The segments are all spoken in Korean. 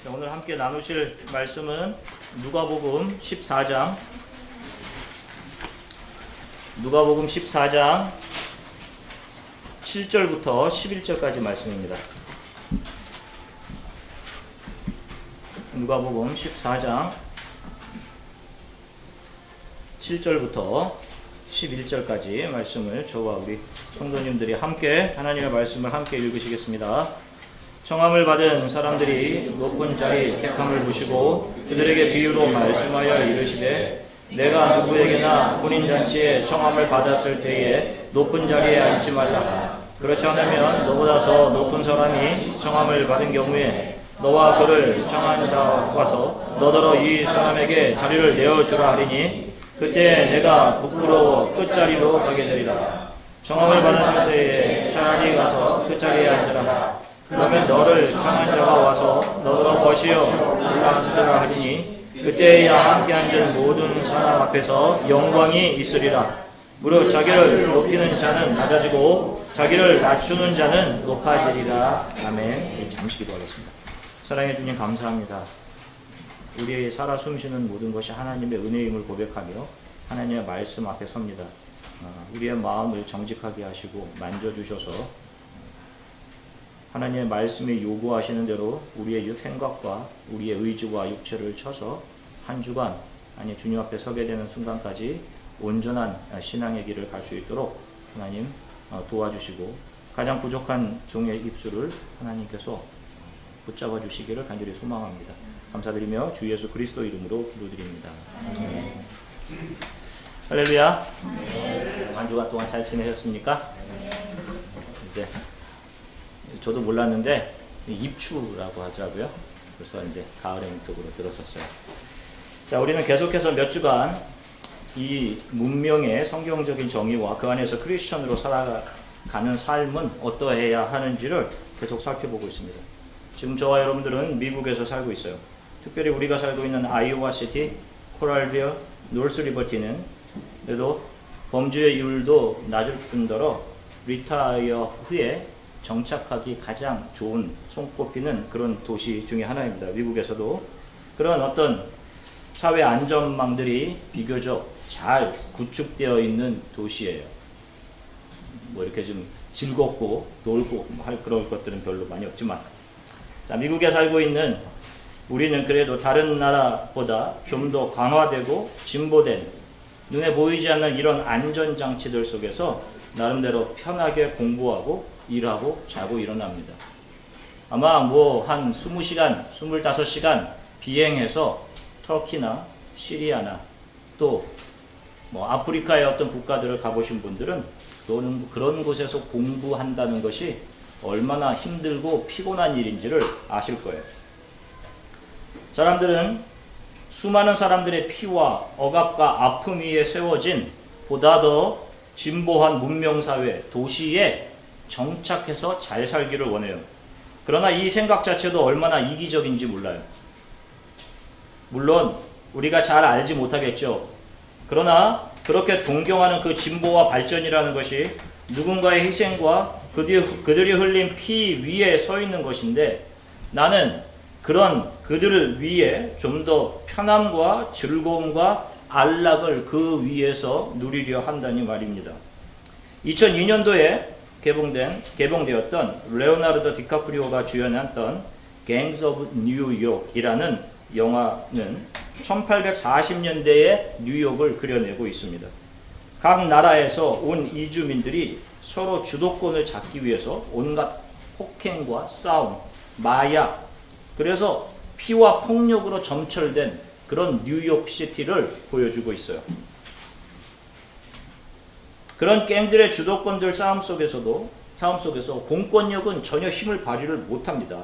자, 오늘 함께 나누실 말씀은 누가복음 14장 7절부터 11절까지 말씀입니다. 누가복음 14장 7절부터 11절까지 말씀을 저와 우리 성도님들이 함께 하나님의 말씀을 함께 읽으시겠습니다. 청함을 받은 사람들이 높은 자리 택함을 보시고 그들에게 비유로 말씀하여 이르시되 내가 누구에게나 혼인잔치에 청함을 받았을 때에 높은 자리에 앉지 말라. 그렇지 않으면 너보다 더 높은 사람이 청함을 받은 경우에 너와 그를 청한 자 와서 너더러 이 사람에게 자리를 내어주라 하리니 그때 내가 부끄러워 끝자리로 가게 되리라. 청함을 받았을 때에 차라리 가서 끝자리에 앉으라. 그러면 너를 청한 자가 와서 너더러 벗이여 올라앉으라 하리니 그때야 함께 앉은 모든 사람 앞에서 영광이 있으리라. 무릇 자기를 높이는 자는 낮아지고 자기를 낮추는 자는 높아지리라. 아멘. 잠시 기도하겠습니다. 사랑해 주님 감사합니다. 우리의 살아 숨쉬는 모든 것이 하나님의 은혜임을 고백하며 하나님의 말씀 앞에 섭니다. 우리의 마음을 정직하게 하시고 만져주셔서 하나님의 말씀이 요구하시는 대로 우리의 생각과 우리의 의지와 육체를 쳐서 한 주간 주님 앞에 서게 되는 순간까지 온전한 신앙의 길을 갈 수 있도록 하나님 도와주시고 가장 부족한 종의 입술을 하나님께서 붙잡아 주시기를 간절히 소망합니다. 감사드리며 주 예수 그리스도 이름으로 기도드립니다. 할렐루야. 한 주간 동안 잘 지내셨습니까? 이제 저도 몰랐는데 입추라고 하더라고요. 벌써 이제 가을의 문턱으로 들었었어요. 자, 우리는 계속해서 몇 주간 이 문명의 성경적인 정의와 그 안에서 크리스천으로 살아가는 삶은 어떠해야 하는지를 계속 살펴보고 있습니다. 지금 저와 여러분들은 미국에서 살고 있어요. 특별히 우리가 살고 있는 아이오와 시티, 코랄비어, 노스 리버티는 그래도 범죄율도 낮을 뿐더러 리타이어 후에 정착하기 가장 좋은 손꼽히는 그런 도시 중에 하나입니다. 미국에서도 그런 어떤 사회 안전망들이 비교적 잘 구축되어 있는 도시예요. 뭐 이렇게 좀 즐겁고 놀고 할 그런 것들은 별로 많이 없지만, 자, 미국에 살고 있는 우리는 그래도 다른 나라보다 좀 더 강화되고 진보된 눈에 보이지 않는 이런 안전장치들 속에서 나름대로 편하게 공부하고 일하고 자고 일어납니다. 아마 한 20시간, 25시간 비행해서 터키나 시리아나 또 아프리카의 어떤 국가들을 가보신 분들은 그런 곳에서 공부한다는 것이 얼마나 힘들고 피곤한 일인지를 아실 거예요. 사람들은 수많은 사람들의 피와 억압과 아픔 위에 세워진 보다 더 진보한 문명사회, 도시에 정착해서 잘 살기를 원해요. 그러나 이 생각 자체도 얼마나 이기적인지 몰라요. 물론 우리가 잘 알지 못하겠죠. 그러나 그렇게 동경하는 그 진보와 발전이라는 것이 누군가의 희생과 그들이 흘린 피 위에 서 있는 것인데, 나는 그런 그들을 위해 좀 더 편함과 즐거움과 안락을 그 위에서 누리려 한다니 말입니다. 2002년도에 개봉되었던 레오나르도 디카프리오가 주연했던 Gangs of New York이라는 영화는 1840년대의 뉴욕을 그려내고 있습니다. 각 나라에서 온 이주민들이 서로 주도권을 잡기 위해서 온갖 폭행과 싸움, 마약, 그래서 피와 폭력으로 점철된 그런 뉴욕시티를 보여주고 있어요. 그런 갱들의 주도권들 싸움 속에서 공권력은 전혀 힘을 발휘를 못합니다.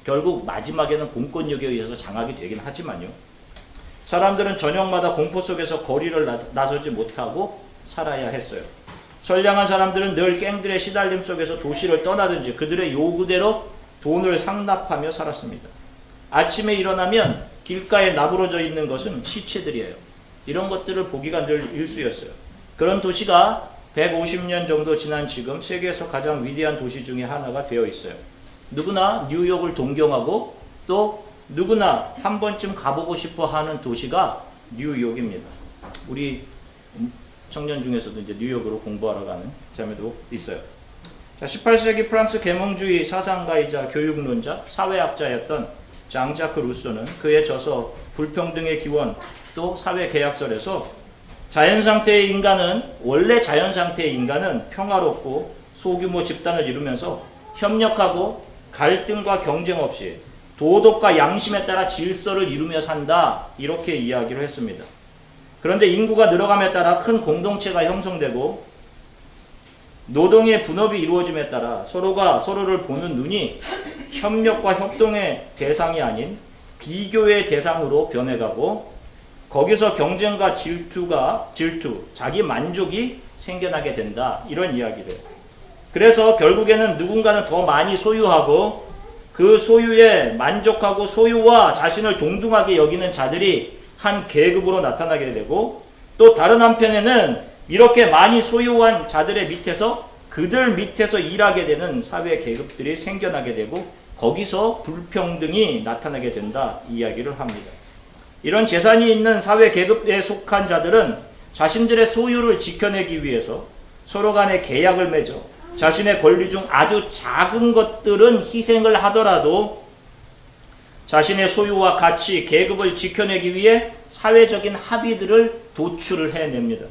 결국 마지막에는 공권력에 의해서 장악이 되긴 하지만요. 사람들은 저녁마다 공포 속에서 거리를 나서지 못하고 살아야 했어요. 선량한 사람들은 늘 갱들의 시달림 속에서 도시를 떠나든지 그들의 요구대로 돈을 상납하며 살았습니다. 아침에 일어나면 길가에 나부러져 있는 것은 시체들이에요. 이런 것들을 보기가 늘 일쑤였어요. 그런 도시가 150년 정도 지난 지금 세계에서 가장 위대한 도시 중에 하나가 되어 있어요. 누구나 뉴욕을 동경하고 또 누구나 한 번쯤 가보고 싶어 하는 도시가 뉴욕입니다. 우리 청년 중에서도 이제 뉴욕으로 공부하러 가는 자매도 있어요. 자, 18세기 프랑스 계몽주의 사상가이자 교육론자, 사회학자였던 장자크 루소는 그의 저서 불평등의 기원 또 사회계약설에서 원래 자연상태의 인간은 평화롭고 소규모 집단을 이루면서 협력하고 갈등과 경쟁 없이 도덕과 양심에 따라 질서를 이루며 산다, 이렇게 이야기를 했습니다. 그런데 인구가 늘어감에 따라 큰 공동체가 형성되고 노동의 분업이 이루어짐에 따라 서로가 서로를 보는 눈이 협력과 협동의 대상이 아닌 비교의 대상으로 변해가고 거기서 경쟁과 질투, 자기 만족이 생겨나게 된다, 이런 이야기래요. 그래서 결국에는 누군가는 더 많이 소유하고 그 소유에 만족하고 소유와 자신을 동등하게 여기는 자들이 한 계급으로 나타나게 되고, 또 다른 한편에는 이렇게 많이 소유한 자들의 밑에서 그들 밑에서 일하게 되는 사회 계급들이 생겨나게 되고 거기서 불평등이 나타나게 된다, 이야기를 합니다. 이런 재산이 있는 사회 계급에 속한 자들은 자신들의 소유를 지켜내기 위해서 서로 간에 계약을 맺어 자신의 권리 중 아주 작은 것들은 희생을 하더라도 자신의 소유와 가치, 계급을 지켜내기 위해 사회적인 합의들을 도출을 해냅니다.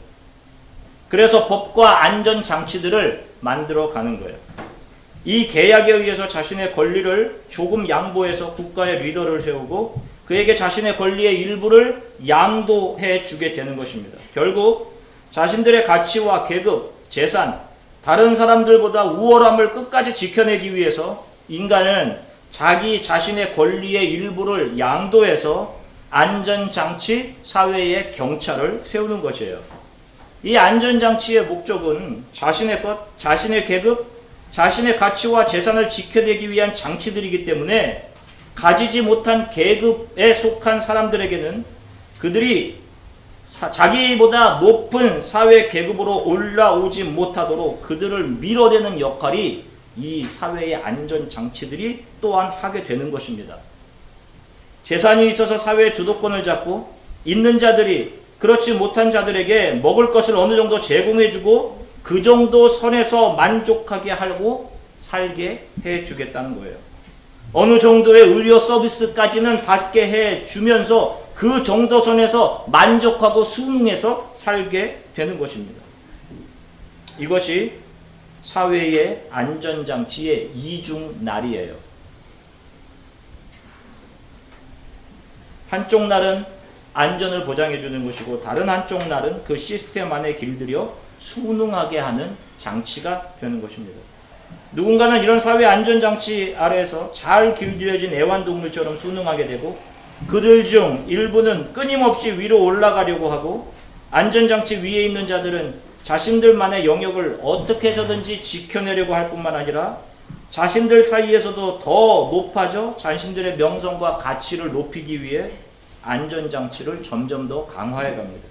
그래서 법과 안전장치들을 만들어 가는 거예요. 이 계약에 의해서 자신의 권리를 조금 양보해서 국가의 리더를 세우고 그에게 자신의 권리의 일부를 양도해 주게 되는 것입니다. 결국 자신들의 가치와 계급, 재산, 다른 사람들보다 우월함을 끝까지 지켜내기 위해서 인간은 자기 자신의 권리의 일부를 양도해서 안전장치, 사회의 경찰을 세우는 것이에요. 이 안전장치의 목적은 자신의 것, 자신의 계급, 자신의 가치와 재산을 지켜내기 위한 장치들이기 때문에 가지지 못한 계급에 속한 사람들에게는 그들이 자기보다 높은 사회 계급으로 올라오지 못하도록 그들을 밀어내는 역할이 이 사회의 안전장치들이 또한 하게 되는 것입니다. 재산이 있어서 사회의 주도권을 잡고 있는 자들이 그렇지 못한 자들에게 먹을 것을 어느 정도 제공해주고 그 정도 선에서 만족하게 하고 살게 해주겠다는 거예요. 어느 정도의 의료 서비스까지는 받게 해주면서 그 정도 선에서 만족하고 순응해서 살게 되는 것입니다. 이것이 사회의 안전장치의 이중날이에요. 한쪽 날은 안전을 보장해 주는 것이고 다른 한쪽 날은 그 시스템 안에 길들여 순응하게 하는 장치가 되는 것입니다. 누군가는 이런 사회 안전장치 아래에서 잘 길들여진 애완동물처럼 순응하게 되고 그들 중 일부는 끊임없이 위로 올라가려고 하고 안전장치 위에 있는 자들은 자신들만의 영역을 어떻게 해서든지 지켜내려고 할 뿐만 아니라 자신들 사이에서도 더 높아져 자신들의 명성과 가치를 높이기 위해 안전장치를 점점 더 강화해 갑니다.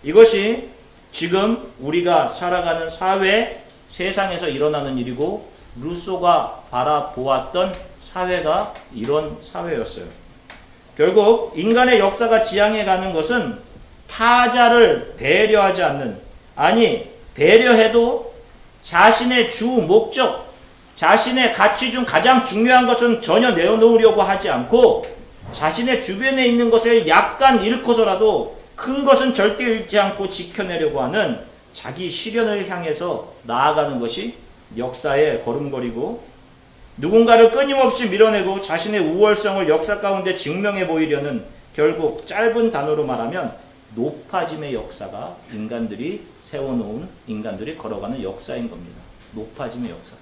이것이 지금 우리가 살아가는 사회, 세상에서 일어나는 일이고 루소가 바라보았던 사회가 이런 사회였어요. 결국 인간의 역사가 지향해 가는 것은 타자를 배려하지 않는, 아니 배려해도 자신의 주 목적, 자신의 가치 중 가장 중요한 것은 전혀 내어놓으려고 하지 않고 자신의 주변에 있는 것을 약간 잃고서라도 큰 것은 절대 잃지 않고 지켜내려고 하는 자기 실현을 향해서 나아가는 것이 역사의 걸음걸이고, 누군가를 끊임없이 밀어내고 자신의 우월성을 역사 가운데 증명해 보이려는, 결국 짧은 단어로 말하면 높아짐의 역사가 인간들이 세워놓은, 인간들이 걸어가는 역사인 겁니다. 높아짐의 역사.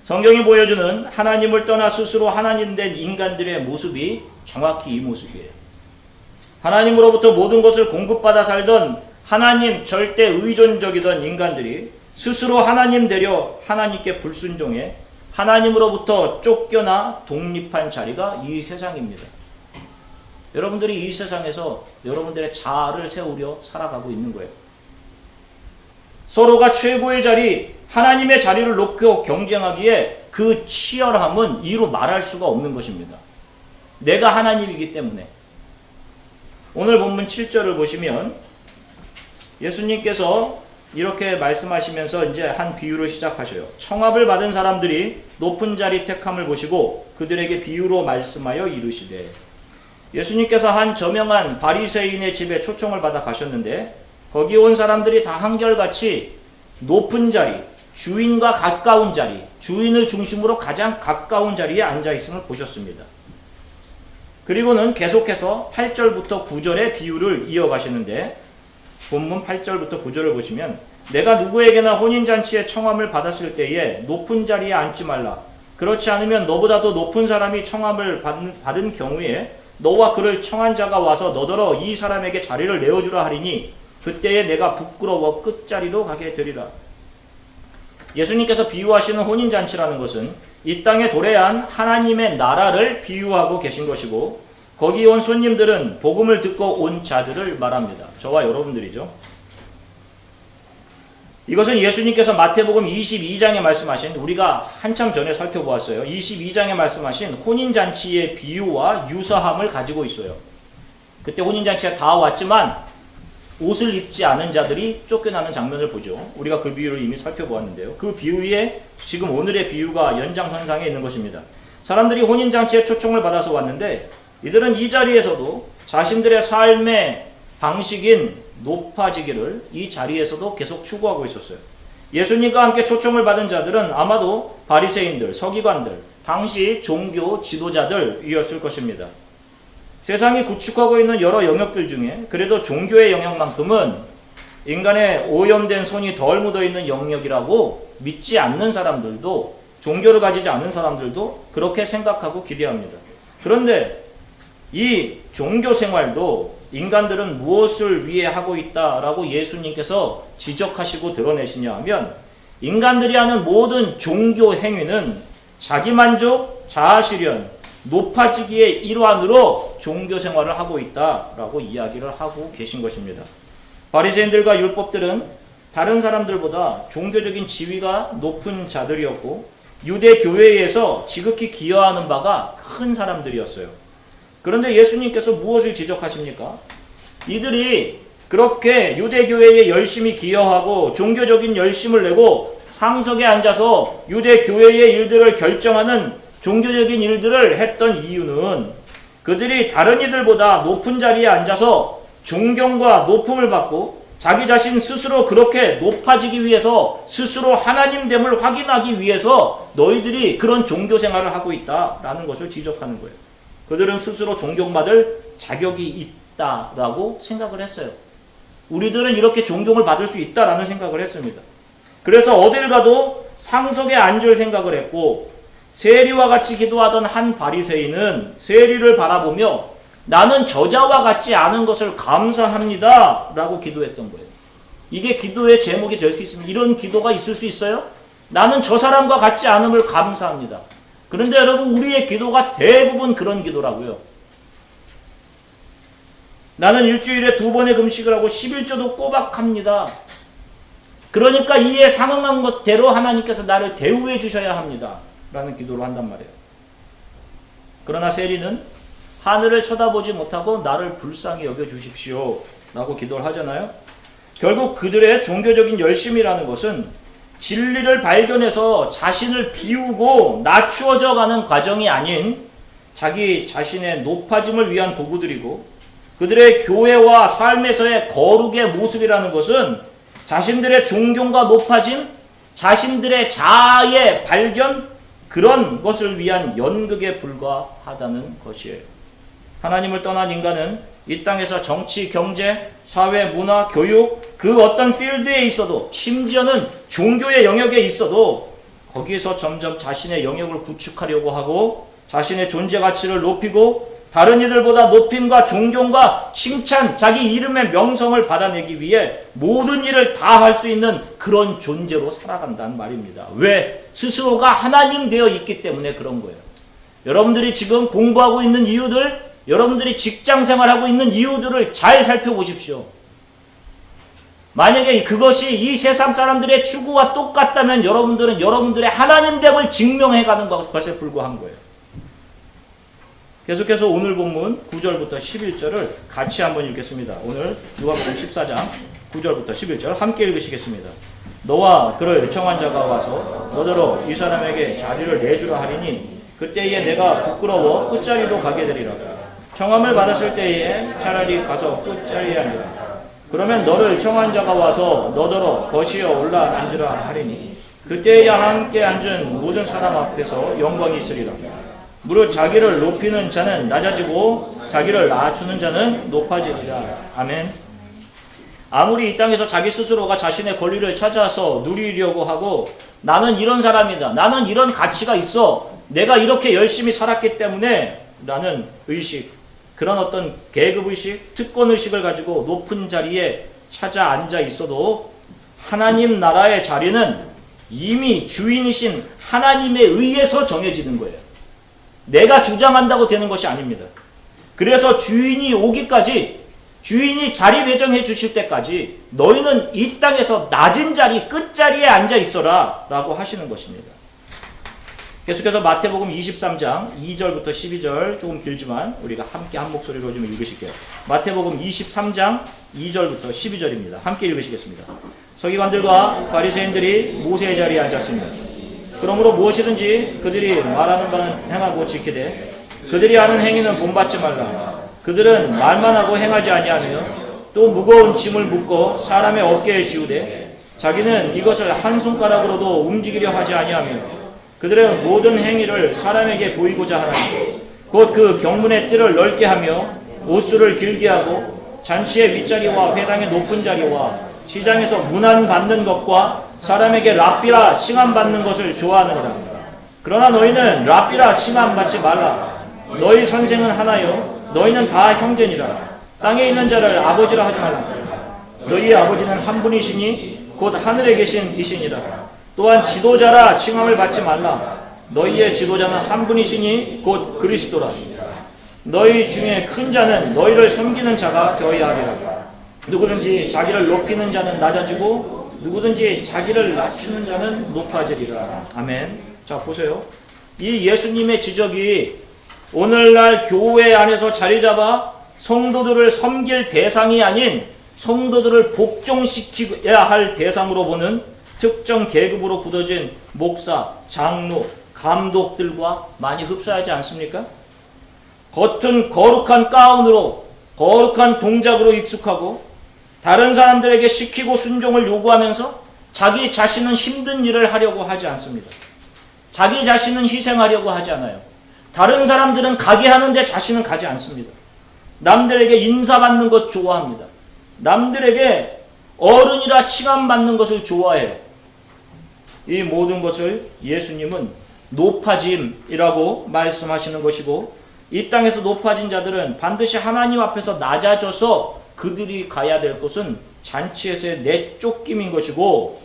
성경이 보여주는 하나님을 떠나 스스로 하나님 된 인간들의 모습이 정확히 이 모습이에요. 하나님으로부터 모든 것을 공급받아 살던 하나님 절대 의존적이던 인간들이 스스로 하나님 되려 하나님께 불순종해 하나님으로부터 쫓겨나 독립한 자리가 이 세상입니다. 여러분들이 이 세상에서 여러분들의 자아를 세우려 살아가고 있는 거예요. 서로가 최고의 자리, 하나님의 자리를 놓고 경쟁하기에 그 치열함은 이루 말할 수가 없는 것입니다. 내가 하나님이기 때문에. 오늘 본문 7절을 보시면 예수님께서 이렇게 말씀하시면서 이제 한 비유를 시작하셔요. 청합을 받은 사람들이 높은 자리 택함을 보시고 그들에게 비유로 말씀하여 이르시되, 예수님께서 한 저명한 바리새인의 집에 초청을 받아 가셨는데 거기 온 사람들이 다 한결같이 높은 자리, 주인과 가까운 자리, 주인을 중심으로 가장 가까운 자리에 앉아 있음을 보셨습니다. 그리고는 계속해서 8절부터 9절의 비유를 이어가시는데 본문 8절부터 9절을 보시면, 내가 누구에게나 혼인잔치에 청함을 받았을 때에 높은 자리에 앉지 말라. 그렇지 않으면 너보다도 높은 사람이 청함을 받은 경우에 너와 그를 청한 자가 와서 너더러 이 사람에게 자리를 내어주라 하리니 그때에 내가 부끄러워 끝자리로 가게 되리라. 예수님께서 비유하시는 혼인잔치라는 것은 이 땅에 도래한 하나님의 나라를 비유하고 계신 것이고, 거기 온 손님들은 복음을 듣고 온 자들을 말합니다. 저와 여러분들이죠. 이것은 예수님께서 마태복음 22장에 말씀하신, 우리가 한참 전에 살펴보았어요. 22장에 말씀하신 혼인잔치의 비유와 유사함을 가지고 있어요. 그때 혼인잔치가 다 왔지만 옷을 입지 않은 자들이 쫓겨나는 장면을 보죠. 우리가 그 비유를 이미 살펴보았는데요. 그 비유에 지금 오늘의 비유가 연장선상에 있는 것입니다. 사람들이 혼인잔치에 초청을 받아서 왔는데 이들은 이 자리에서도 자신들의 삶의 방식인 높아지기를 이 자리에서도 계속 추구하고 있었어요. 예수님과 함께 초청을 받은 자들은 아마도 바리새인들, 서기관들, 당시 종교 지도자들이었을 것입니다. 세상이 구축하고 있는 여러 영역들 중에 그래도 종교의 영역만큼은 인간의 오염된 손이 덜 묻어있는 영역이라고 믿지 않는 사람들도, 종교를 가지지 않는 사람들도 그렇게 생각하고 기대합니다. 그런데 이 종교 생활도 인간들은 무엇을 위해 하고 있다라고 예수님께서 지적하시고 드러내시냐 하면, 인간들이 하는 모든 종교 행위는 자기만족, 자아실현, 높아지기의 일환으로 종교 생활을 하고 있다라고 이야기를 하고 계신 것입니다. 바리새인들과 율법들은 다른 사람들보다 종교적인 지위가 높은 자들이었고 유대 교회에서 지극히 기여하는 바가 큰 사람들이었어요. 그런데 예수님께서 무엇을 지적하십니까? 이들이 그렇게 유대 교회에 열심히 기여하고 종교적인 열심을 내고 상석에 앉아서 유대 교회의 일들을 결정하는 종교적인 일들을 했던 이유는 그들이 다른 이들보다 높은 자리에 앉아서 존경과 높음을 받고 자기 자신 스스로 그렇게 높아지기 위해서, 스스로 하나님됨을 확인하기 위해서 너희들이 그런 종교 생활을 하고 있다라는 것을 지적하는 거예요. 그들은 스스로 존경받을 자격이 있다라고 생각을 했어요. 우리들은 이렇게 존경을 받을 수 있다라는 생각을 했습니다. 그래서 어딜 가도 상석에 앉을 생각을 했고, 세리와 같이 기도하던 한 바리새인은 세리를 바라보며 나는 저자와 같지 않은 것을 감사합니다 라고 기도했던 거예요. 이게 기도의 제목이 될 수 있습니다. 이런 기도가 있을 수 있어요? 나는 저 사람과 같지 않음을 감사합니다. 그런데 여러분, 우리의 기도가 대부분 그런 기도라고요. 나는 일주일에 2번의 금식을 하고 11조도 꼬박 합니다. 그러니까 이에 상응한 것대로 하나님께서 나를 대우해 주셔야 합니다 라는 기도를 한단 말이에요. 그러나 세리는 하늘을 쳐다보지 못하고 나를 불쌍히 여겨주십시오 라고 기도를 하잖아요. 결국 그들의 종교적인 열심이라는 것은 진리를 발견해서 자신을 비우고 낮추어져 가는 과정이 아닌 자기 자신의 높아짐을 위한 도구들이고, 그들의 교회와 삶에서의 거룩의 모습이라는 것은 자신들의 존경과 높아짐, 자신들의 자아의 발견, 그런 것을 위한 연극에 불과하다는 것이에요. 하나님을 떠난 인간은 이 땅에서 정치, 경제, 사회, 문화, 교육, 그 어떤 필드에 있어도, 심지어는 종교의 영역에 있어도 거기에서 점점 자신의 영역을 구축하려고 하고 자신의 존재 가치를 높이고 다른 이들보다 높임과 존경과 칭찬, 자기 이름의 명성을 받아내기 위해 모든 일을 다 할 수 있는 그런 존재로 살아간다는 말입니다. 왜? 스스로가 하나님 되어 있기 때문에 그런 거예요. 여러분들이 지금 공부하고 있는 이유들, 여러분들이 직장 생활하고 있는 이유들을 잘 살펴보십시오. 만약에 그것이 이 세상 사람들의 추구와 똑같다면 여러분들은 여러분들의 하나님됨을 증명해가는 것에 불과한 거예요. 계속해서 오늘 본문 9절부터 11절을 같이 한번 읽겠습니다. 오늘 누가복음 14장 9절부터 11절 함께 읽으시겠습니다. 너와 그를 청한 자가 와서 너더러 이 사람에게 자리를 내주라 하리니 그때에 내가 부끄러워 끝자리로 가게 되리라. 청함을 받았을 때에 차라리 가서 끝자리에 앉으라. 그러면 너를 청한 자가 와서 너더러 거시어 올라 앉으라 하리니 그때야 함께 앉은 모든 사람 앞에서 영광이 있으리라. 무릇 자기를 높이는 자는 낮아지고 자기를 낮추는 자는 높아지리라. 아멘. 아무리 이 땅에서 자기 스스로가 자신의 권리를 찾아서 누리려고 하고 나는 이런 사람이다, 나는 이런 가치가 있어, 내가 이렇게 열심히 살았기 때문에 라는 의식, 그런 어떤 계급의식, 특권의식을 가지고 높은 자리에 찾아 앉아 있어도 하나님 나라의 자리는 이미 주인이신 하나님에 의해서 정해지는 거예요. 내가 주장한다고 되는 것이 아닙니다. 그래서 주인이 오기까지, 주인이 자리 배정해 주실 때까지 너희는 이 땅에서 낮은 자리, 끝자리에 앉아 있어라 라고 하시는 것입니다. 계속해서 마태복음 23장 2절부터 12절, 조금 길지만 우리가 함께 한 목소리로 좀 읽으실게요. 마태복음 23장 2절부터 12절입니다. 함께 읽으시겠습니다. 서기관들과 바리새인들이 모세의 자리에 앉았습니다. 그러므로 무엇이든지 그들이 말하는 바는 행하고 지키되 그들이 하는 행위는 본받지 말라. 그들은 말만 하고 행하지 아니하며 또 무거운 짐을 묶어 사람의 어깨에 지우되 자기는 이것을 한 손가락으로도 움직이려 하지 아니하며 그들의 모든 행위를 사람에게 보이고자 하나니 곧 그 경문의 뜰을 넓게 하며 옷수를 길게 하고 잔치의 윗자리와 회당의 높은 자리와 시장에서 문안받는 것과 사람에게 랍비라 칭함받는 것을 좋아하느니라. 그러나 너희는 랍비라 칭함받지 말라. 너희 선생은 하나요 너희는 다 형제니라. 땅에 있는 자를 아버지라 하지 말라. 너희 아버지는 한 분이시니 곧 하늘에 계신 이시니라. 또한 지도자라 칭함을 받지 말라. 너희의 지도자는 한 분이시니 곧 그리스도라. 너희 중에 큰 자는 너희를 섬기는 자가 되어야 하리라. 누구든지 자기를 높이는 자는 낮아지고 누구든지 자기를 낮추는 자는 높아지리라. 아멘. 자, 보세요. 이 예수님의 지적이 오늘날 교회 안에서 자리 잡아 성도들을 섬길 대상이 아닌 성도들을 복종시켜야 할 대상으로 보는 특정 계급으로 굳어진 목사, 장로, 감독들과 많이 흡사하지 않습니까? 겉은 거룩한 가운으로, 거룩한 동작으로 익숙하고 다른 사람들에게 시키고 순종을 요구하면서 자기 자신은 힘든 일을 하려고 하지 않습니다. 자기 자신은 희생하려고 하지 않아요. 다른 사람들은 가게 하는데 자신은 가지 않습니다. 남들에게 인사받는 것 좋아합니다. 남들에게 어른이라 칭함받는 것을 좋아해요. 이 모든 것을 예수님은 높아짐이라고 말씀하시는 것이고 이 땅에서 높아진 자들은 반드시 하나님 앞에서 낮아져서 그들이 가야 될 곳은 잔치에서의 내쫓김인 것이고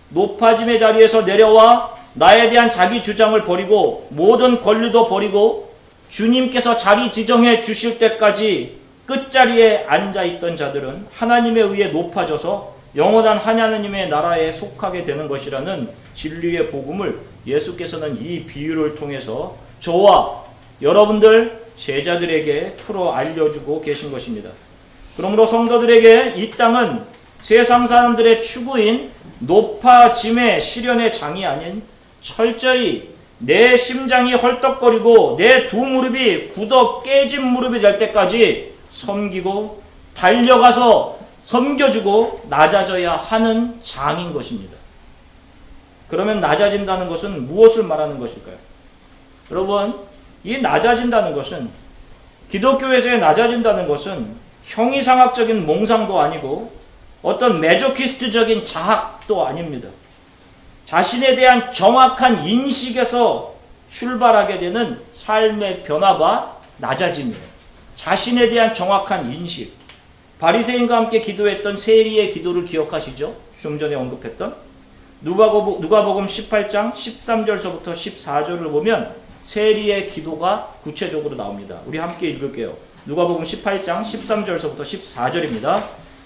높아짐의 자리에서 내려와 나에 대한 자기 주장을 버리고 모든 권리도 버리고 주님께서 자리 지정해 주실 때까지 끝자리에 앉아있던 자들은 하나님에 의해 높아져서 영원한 하나님의 나라에 속하게 되는 것이라는 진리의 복음을 예수께서는 이 비유를 통해서 저와 여러분들 제자들에게 풀어 알려주고 계신 것입니다. 그러므로 성도들에게 이 땅은 세상 사람들의 추구인 높아짐의 실현의 장이 아닌 철저히 내 심장이 헐떡거리고 내 두 무릎이 굳어 깨진 무릎이 될 때까지 섬기고 달려가서 섬겨주고 낮아져야 하는 장인 것입니다. 그러면 낮아진다는 것은 무엇을 말하는 것일까요? 여러분, 이 낮아진다는 것은, 기독교에서의 낮아진다는 것은 형이상학적인 몽상도 아니고 어떤 메조키스트적인 자학도 아닙니다. 자신에 대한 정확한 인식에서 출발하게 되는 삶의 변화가 낮아짐이에요. 자신에 대한 정확한 인식. 바리새인과 함께 기도했던 세리의 기도를 기억하시죠? 좀 전에 언급했던 누가복음 18장 13절서부터 14절을 보면 세리의 기도가 구체적으로 나옵니다. 우리 함께 읽을게요. 누가복음 18장 13절서부터 14절입니다.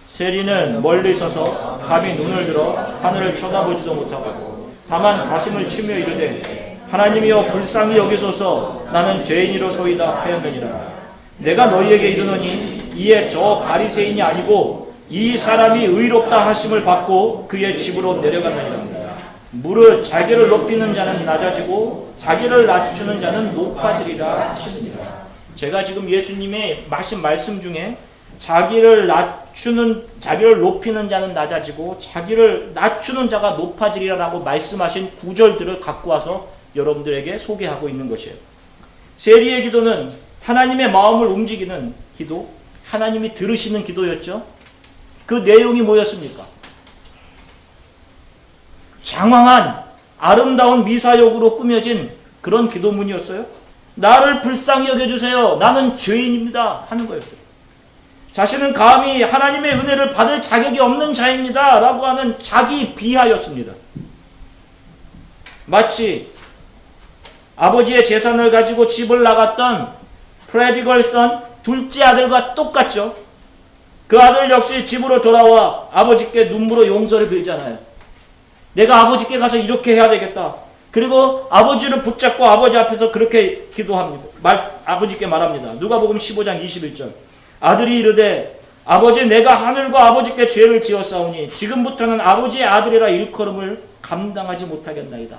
세리는 멀리 서서 감히 눈을 들어 하늘을 쳐다보지도 못하고 다만 가슴을 치며 이르되 하나님이여 불쌍히 여기소서. 나는 죄인이로소이다 하였느니라. 내가 너희에게 이르노니 이에 저 바리새인이 아니고 이 사람이 의롭다 하심을 받고 그의 집으로 내려갔느니라. 무릇 자기를 높이는 자는 낮아지고 자기를 낮추는 자는 높아지리라 하시느니라. 제가 지금 예수님의 말씀 중에 자기를 높이는 자는 낮아지고 자기를 낮추는 자가 높아지리라고 말씀하신 구절들을 갖고 와서 여러분들에게 소개하고 있는 것이에요. 세리의 기도는 하나님의 마음을 움직이는 기도, 하나님이 들으시는 기도였죠. 그 내용이 뭐였습니까? 장황한 아름다운 미사역으로 꾸며진 그런 기도문이었어요. 나를 불쌍히 여겨주세요. 나는 죄인입니다. 하는 거였어요. 자신은 감히 하나님의 은혜를 받을 자격이 없는 자입니다. 라고 하는 자기 비하였습니다. 마치 아버지의 재산을 가지고 집을 나갔던 프레디걸 선 둘째 아들과 똑같죠. 그 아들 역시 집으로 돌아와 아버지께 눈물로 용서를 빌잖아요. 내가 아버지께 가서 이렇게 해야 되겠다. 그리고 아버지를 붙잡고 아버지 앞에서 그렇게 기도합니다. 아버지께 말합니다. 누가복음 15장 21절. 아들이 이르되 아버지 내가 하늘과 아버지께 죄를 지었사오니 지금부터는 아버지의 아들이라 일컬음을 감당하지 못하겠나이다.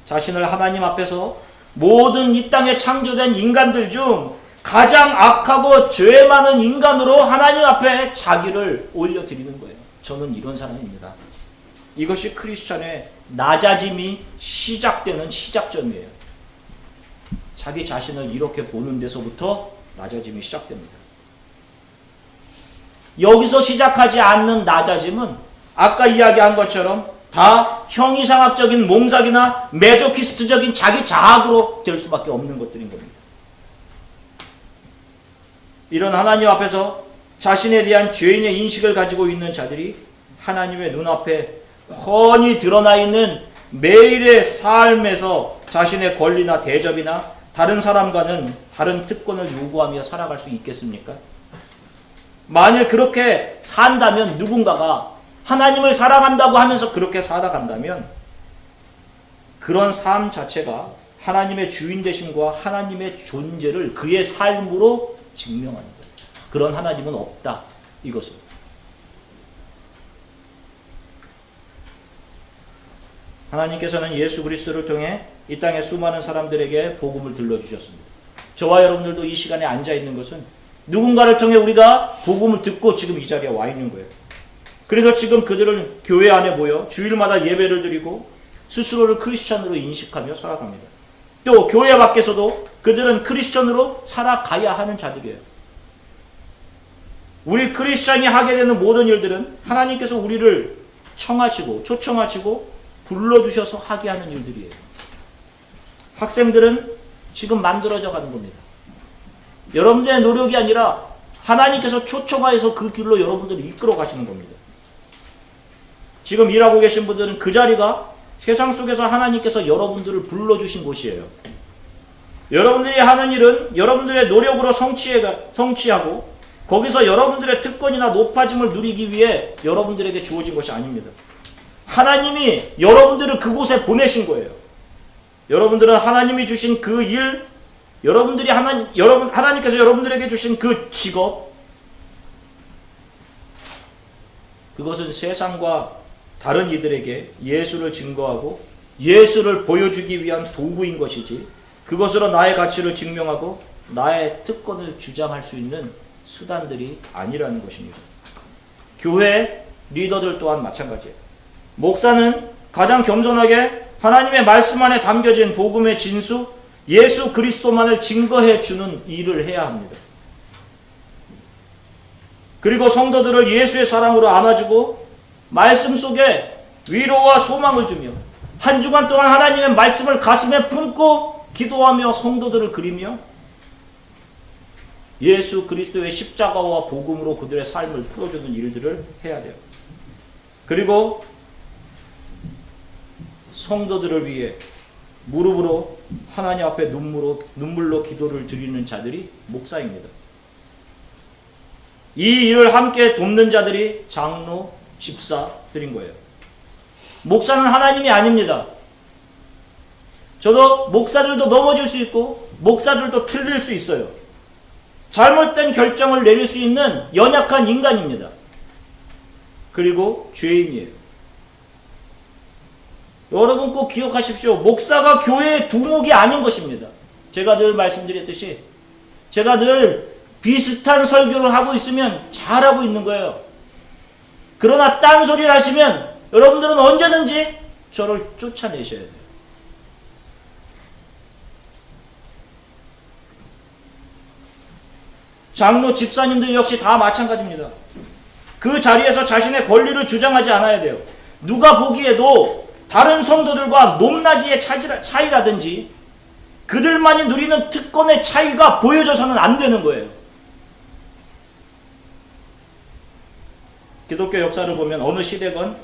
자신을 하나님 앞에서 모든 이 땅에 창조된 인간들 중 가장 악하고 죄 많은 인간으로 하나님 앞에 자기를 올려드리는 거예요. 저는 이런 사람입니다. 이것이 크리스찬의 낮아짐이 시작되는 시작점이에요. 자기 자신을 이렇게 보는 데서부터 낮아짐이 시작됩니다. 여기서 시작하지 않는 낮아짐은 아까 이야기한 것처럼 다 형이상학적인 몽삭이나 메조키스트적인 자기 자학으로 될 수밖에 없는 것들인 겁니다. 이런 하나님 앞에서 자신에 대한 죄인의 인식을 가지고 있는 자들이 하나님의 눈앞에 훤히 드러나 있는 매일의 삶에서 자신의 권리나 대접이나 다른 사람과는 다른 특권을 요구하며 살아갈 수 있겠습니까? 만일 그렇게 산다면 누군가가 하나님을 사랑한다고 하면서 그렇게 살아간다면 그런 삶 자체가 하나님의 주인 되심과 하나님의 존재를 그의 삶으로 증명합니다. 그런 하나님은 없다. 이것은. 하나님께서는 예수 그리스도를 통해 이 땅의 수많은 사람들에게 복음을 들려주셨습니다. 저와 여러분들도 이 시간에 앉아 있는 것은 누군가를 통해 우리가 복음을 듣고 지금 이 자리에 와 있는 거예요. 그래서 지금 그들은 교회 안에 모여 주일마다 예배를 드리고 스스로를 크리스천으로 인식하며 살아갑니다. 또 교회 밖에서도 그들은 크리스천으로 살아가야 하는 자들이에요. 우리 크리스천이 하게 되는 모든 일들은 하나님께서 우리를 청하시고 초청하시고 불러주셔서 하게 하는 일들이에요. 학생들은 지금 만들어져 가는 겁니다. 여러분들의 노력이 아니라 하나님께서 초청하여서 그 길로 여러분들을 이끌어 가시는 겁니다. 지금 일하고 계신 분들은 그 자리가 세상 속에서 하나님께서 여러분들을 불러주신 곳이에요. 여러분들이 하는 일은 여러분들의 노력으로 성취하고 거기서 여러분들의 특권이나 높아짐을 누리기 위해 여러분들에게 주어진 것이 아닙니다. 하나님이 여러분들을 그곳에 보내신 거예요. 여러분들은 하나님이 주신 그 일, 하나님께서 여러분들에게 주신 그 직업, 그것은 세상과 다른 이들에게 예수를 증거하고 예수를 보여주기 위한 도구인 것이지 그것으로 나의 가치를 증명하고 나의 특권을 주장할 수 있는 수단들이 아니라는 것입니다. 교회 리더들 또한 마찬가지예요. 목사는 가장 겸손하게 하나님의 말씀 안에 담겨진 복음의 진수, 예수 그리스도만을 증거해 주는 일을 해야 합니다. 그리고 성도들을 예수의 사랑으로 안아주고 말씀 속에 위로와 소망을 주며 한 주간 동안 하나님의 말씀을 가슴에 품고 기도하며 성도들을 그리며 예수 그리스도의 십자가와 복음으로 그들의 삶을 풀어주는 일들을 해야 돼요. 그리고 성도들을 위해 무릎으로 하나님 앞에 눈물로 기도를 드리는 자들이 목사입니다. 이 일을 함께 돕는 자들이 장로, 집사들인 거예요. 목사는 하나님이 아닙니다. 저도 목사들도 넘어질 수 있고 목사들도 틀릴 수 있어요. 잘못된 결정을 내릴 수 있는 연약한 인간입니다. 그리고 죄인이에요. 여러분 꼭 기억하십시오. 목사가 교회의 두목이 아닌 것입니다. 제가 늘 말씀드렸듯이 제가 늘 비슷한 설교를 하고 있으면 잘하고 있는 거예요. 그러나 딴소리를 하시면 여러분들은 언제든지 저를 쫓아내셔야 돼요. 장로, 집사님들 역시 다 마찬가지입니다. 그 자리에서 자신의 권리를 주장하지 않아야 돼요. 누가 보기에도 다른 성도들과 높낮이의 차이라든지 그들만이 누리는 특권의 차이가 보여져서는 안 되는 거예요. 기독교 역사를 보면 어느 시대건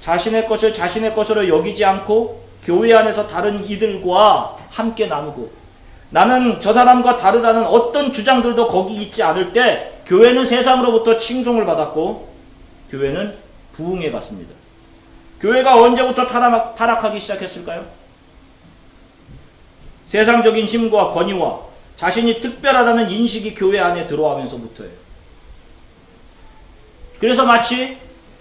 자신의 것을 자신의 것으로 여기지 않고 교회 안에서 다른 이들과 함께 나누고 나는 저 사람과 다르다는 어떤 주장들도 거기 있지 않을 때 교회는 세상으로부터 칭송을 받았고 교회는 부흥해 갔습니다. 교회가 언제부터 타락하기 시작했을까요? 세상적인 힘과 권위와 자신이 특별하다는 인식이 교회 안에 들어오면서부터예요. 그래서 마치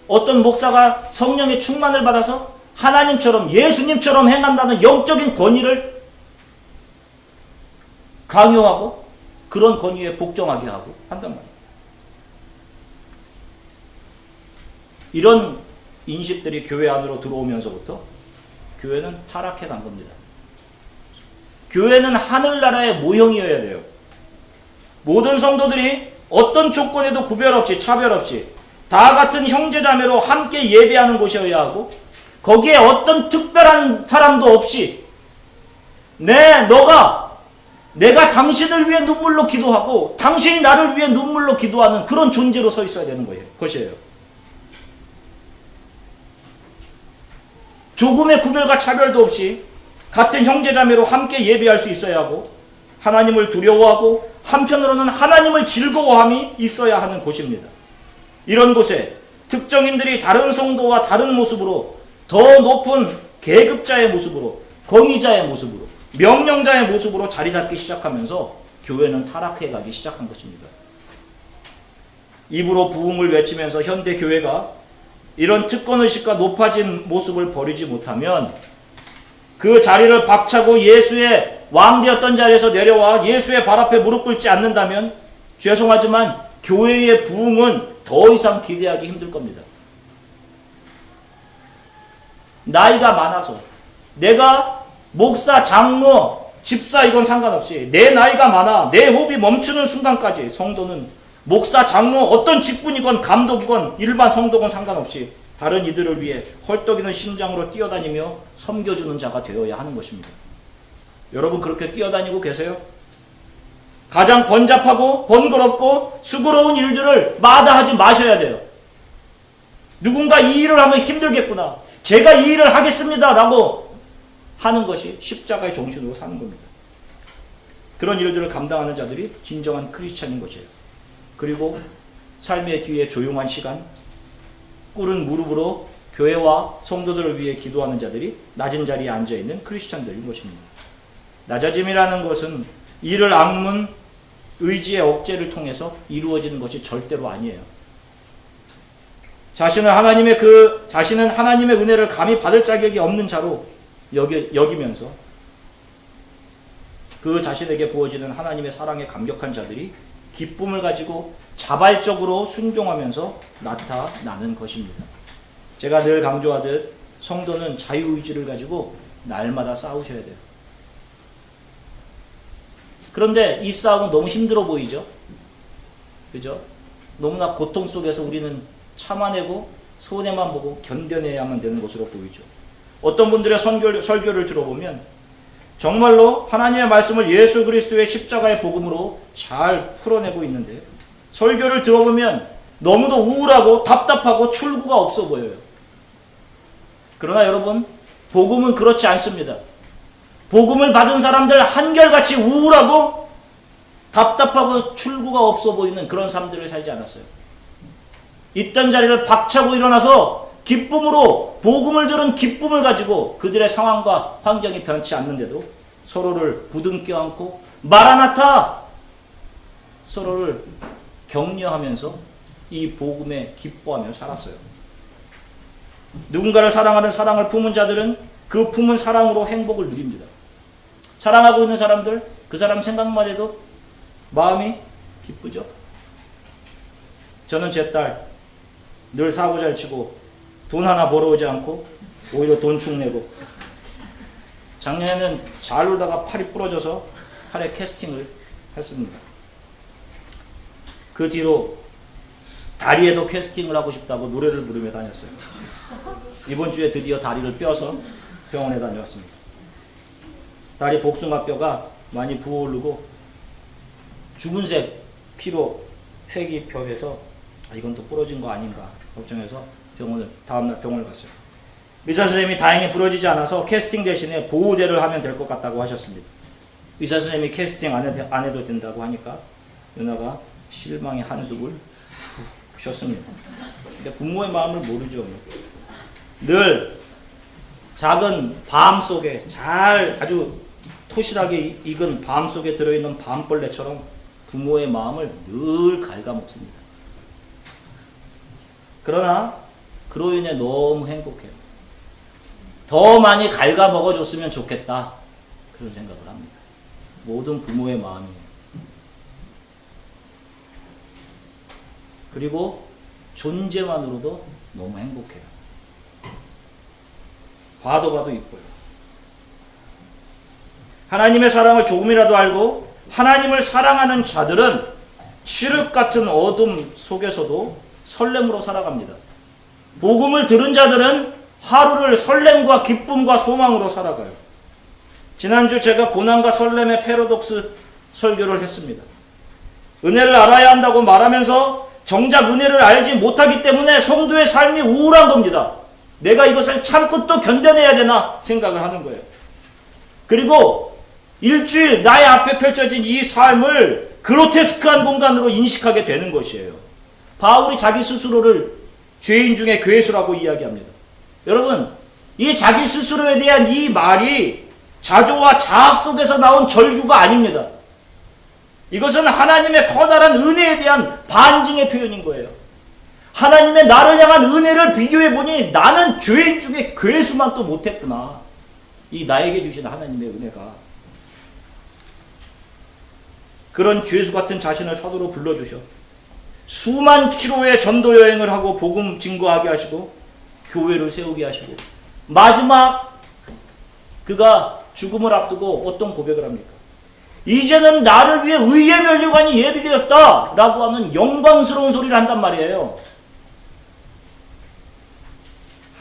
어떤 목사가 성령의 충만을 받아서 하나님처럼 예수님처럼 행한다는 영적인 권위를 강요하고 그런 권위에 복종하게 하고 한단 말이에요. 이런 인식들이 교회 안으로 들어오면서부터 교회는 타락해 간 겁니다. 교회는 하늘나라의 모형이어야 돼요. 모든 성도들이 어떤 조건에도 구별 없이 차별 없이 다 같은 형제자매로 함께 예배하는 곳이어야 하고 거기에 어떤 특별한 사람도 없이 내가 당신을 위해 눈물로 기도하고 당신이 나를 위해 눈물로 기도하는 그런 존재로 서 있어야 되는 거예요. 것이에요. 조금의 구별과 차별도 없이 같은 형제자매로 함께 예배할 수 있어야 하고 하나님을 두려워하고 한편으로는 하나님을 즐거워함이 있어야 하는 곳입니다. 이런 곳에 특정인들이 다른 성도와 다른 모습으로 더 높은 계급자의 모습으로 권위자의 모습으로 명령자의 모습으로 자리 잡기 시작하면서 교회는 타락해 가기 시작한 것입니다. 입으로 부흥을 외치면서 현대 교회가 이런 특권의식과 높아진 모습을 버리지 못하면 그 자리를 박차고 예수의 왕되었던 자리에서 내려와 예수의 발 앞에 무릎 꿇지 않는다면 죄송하지만 교회의 부흥은 더 이상 기대하기 힘들 겁니다. 나이가 많아서 내가 목사, 장로, 집사 이건 상관없이 내 나이가 많아 내 호흡이 멈추는 순간까지 성도는 목사, 장로 어떤 직분이건 감독이건 일반 성도건 상관없이 다른 이들을 위해 헐떡이는 심장으로 뛰어다니며 섬겨주는 자가 되어야 하는 것입니다. 여러분 그렇게 뛰어다니고 계세요? 가장 번잡하고 번거롭고 수고로운 일들을 마다하지 마셔야 돼요. 누군가 이 일을 하면 힘들겠구나. 제가 이 일을 하겠습니다. 라고 하는 것이 십자가의 정신으로 사는 겁니다. 그런 일들을 감당하는 자들이 진정한 크리스찬인 것이에요. 그리고 삶의 뒤에 조용한 시간, 꿇은 무릎으로 교회와 성도들을 위해 기도하는 자들이 낮은 자리에 앉아있는 크리스찬들인 것입니다. 낮아짐이라는 것은 이를 악문, 의지의 억제를 통해서 이루어지는 것이 절대로 아니에요. 자신은 하나님의 은혜를 감히 받을 자격이 없는 자로 여기면서 그 자신에게 부어지는 하나님의 사랑에 감격한 자들이 기쁨을 가지고 자발적으로 순종하면서 나타나는 것입니다. 제가 늘 강조하듯 성도는 자유의지를 가지고 날마다 싸우셔야 돼요. 그런데 이 싸움은 너무 힘들어 보이죠? 그죠? 너무나 고통 속에서 우리는 참아내고 손해만 보고 견뎌내야만 되는 것으로 보이죠. 어떤 분들의 설교를 들어보면 정말로 하나님의 말씀을 예수 그리스도의 십자가의 복음으로 잘 풀어내고 있는데 설교를 들어보면 너무도 우울하고 답답하고 출구가 없어 보여요. 그러나 여러분, 복음은 그렇지 않습니다. 복음을 받은 사람들 한결같이 우울하고 답답하고 출구가 없어 보이는 그런 삶들을 살지 않았어요. 있던 자리를 박차고 일어나서 기쁨으로 복음을 들은 기쁨을 가지고 그들의 상황과 환경이 변치 않는데도 서로를 부둥켜 안고 마라나타 서로를 격려하면서 이 복음에 기뻐하며 살았어요. 누군가를 사랑하는 사랑을 품은 자들은 그 품은 사랑으로 행복을 누립니다. 사랑하고 있는 사람들, 그 사람 생각만 해도 마음이 기쁘죠. 저는 제 딸 늘 사고 잘 치고 돈 하나 벌어오지 않고 오히려 돈 축내고, 작년에는 잘 놀다가 팔이 부러져서 팔에 캐스팅을 했습니다. 그 뒤로 다리에도 캐스팅을 하고 싶다고 노래를 부르며 다녔어요. 이번 주에 드디어 다리를 뼈서 병원에 다녀왔습니다. 다리 복숭아뼈가 많이 부어오르고 죽은색 피로 획이 펴해서 이건 또 부러진 거 아닌가 걱정해서 다음날 병원을 갔어요. 의사 선생님이 다행히 부러지지 않아서 캐스팅 대신에 보호대를 하면 될 것 같다고 하셨습니다. 의사 선생님이 캐스팅 안 해도 된다고 하니까 누나가 실망의 한숨을 쉬었습니다. 근데 부모의 마음을 모르죠. 늘 작은 밤 속에 아주 토실하게 익은 밤 속에 들어있는 밤벌레처럼 부모의 마음을 늘 갉아먹습니다. 그러나 그로 인해 너무 행복해요. 더 많이 갉아먹어줬으면 좋겠다, 그런 생각을 합니다. 모든 부모의 마음이에요. 그리고 존재만으로도 너무 행복해요. 봐도 이뻐요. 하나님의 사랑을 조금이라도 알고 하나님을 사랑하는 자들은 칠흑 같은 어둠 속에서도 설렘으로 살아갑니다. 복음을 들은 자들은 하루를 설렘과 기쁨과 소망으로 살아가요. 지난주 제가 고난과 설렘의 패러독스 설교를 했습니다. 은혜를 알아야 한다고 말하면서 정작 은혜를 알지 못하기 때문에 성도의 삶이 우울한 겁니다. 내가 이것을 참고 또 견뎌내야 되나 생각을 하는 거예요. 그리고 일주일 나의 앞에 펼쳐진 이 삶을 그로테스크한 공간으로 인식하게 되는 것이에요. 바울이 자기 스스로를 죄인 중에 괴수라고 이야기합니다. 여러분, 이 자기 스스로에 대한 이 말이 자조와 자학 속에서 나온 절규가 아닙니다. 이것은 하나님의 커다란 은혜에 대한 반증의 표현인 거예요. 하나님의 나를 향한 은혜를 비교해보니 나는 죄인 중에 괴수만 또 못했구나. 이 나에게 주신 하나님의 은혜가. 그런 죄수 같은 자신을 사도로 불러주셔 수만 킬로의 전도 여행을 하고 복음 증거하게 하시고 교회를 세우게 하시고 마지막 그가 죽음을 앞두고 어떤 고백을 합니까? 이제는 나를 위해 의의 면류관이 예비되었다 라고 하는 영광스러운 소리를 한단 말이에요.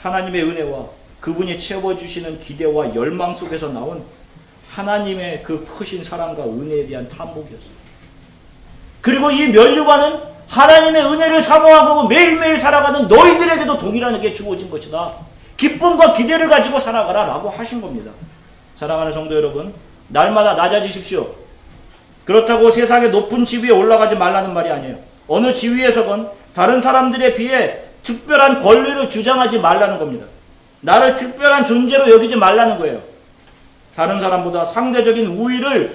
하나님의 은혜와 그분이 채워주시는 기대와 열망 속에서 나온 하나님의 그 크신 사랑과 은혜에 대한 탐복이었어요. 그리고 이 면류관은 하나님의 은혜를 사모하고 매일매일 살아가는 너희들에게도 동일하게 주어진 것이다. 기쁨과 기대를 가지고 살아가라 라고 하신 겁니다. 사랑하는 성도 여러분, 날마다 낮아지십시오. 그렇다고 세상의 높은 지위에 올라가지 말라는 말이 아니에요. 어느 지위에서건 다른 사람들에 비해 특별한 권리를 주장하지 말라는 겁니다. 나를 특별한 존재로 여기지 말라는 거예요. 다른 사람보다 상대적인 우위를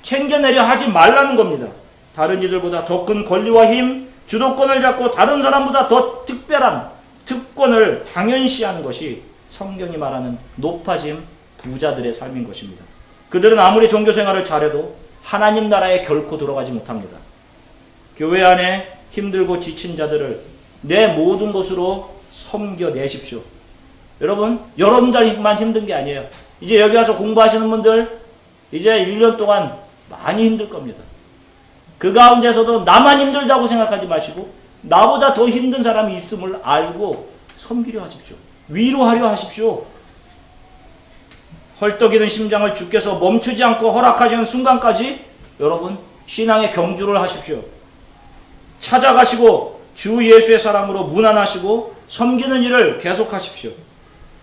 챙겨내려 하지 말라는 겁니다. 다른 이들보다 더 큰 권리와 힘, 주도권을 잡고 다른 사람보다 더 특별한 특권을 당연시하는 것이 성경이 말하는 높아짐 부자들의 삶인 것입니다. 그들은 아무리 종교생활을 잘해도 하나님 나라에 결코 들어가지 못합니다. 교회 안에 힘들고 지친 자들을 내 모든 것으로 섬겨내십시오. 여러분들만 힘든 게 아니에요. 이제 여기 와서 공부하시는 분들 이제 1년 동안 많이 힘들 겁니다. 그 가운데서도 나만 힘들다고 생각하지 마시고 나보다 더 힘든 사람이 있음을 알고 섬기려 하십시오. 위로하려 하십시오. 헐떡이는 심장을 주께서 멈추지 않고 허락하시는 순간까지 여러분 신앙의 경주를 하십시오. 찾아가시고 주 예수의 사랑으로 무난하시고 섬기는 일을 계속하십시오.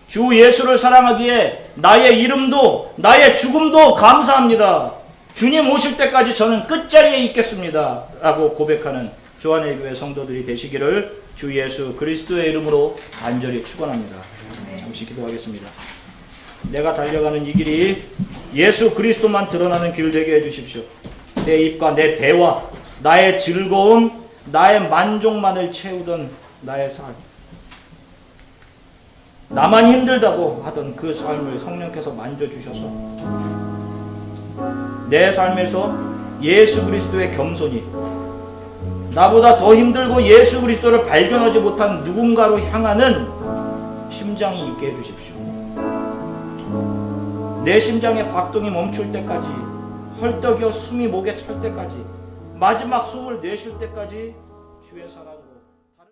주 예수를 사랑하기에 나의 이름도 나의 죽음도 감사합니다. 주님 오실 때까지 저는 끝자리에 있겠습니다 라고 고백하는 주안의 교회 성도들이 되시기를 주 예수 그리스도의 이름으로 간절히 축원합니다. 잠시 기도하겠습니다. 내가 달려가는 이 길이 예수 그리스도만 드러나는 길 되게 해주십시오. 내 입과 내 배와 나의 즐거움, 나의 만족만을 채우던 나의 삶, 나만 힘들다고 하던 그 삶을 성령께서 만져주셔서 내 삶에서 예수 그리스도의 겸손이, 나보다 더 힘들고 예수 그리스도를 발견하지 못한 누군가로 향하는 심장이 있게 해주십시오. 내 심장의 박동이 멈출 때까지, 헐떡여 숨이 목에 찰 때까지, 마지막 숨을 내쉴 때까지 주의 사랑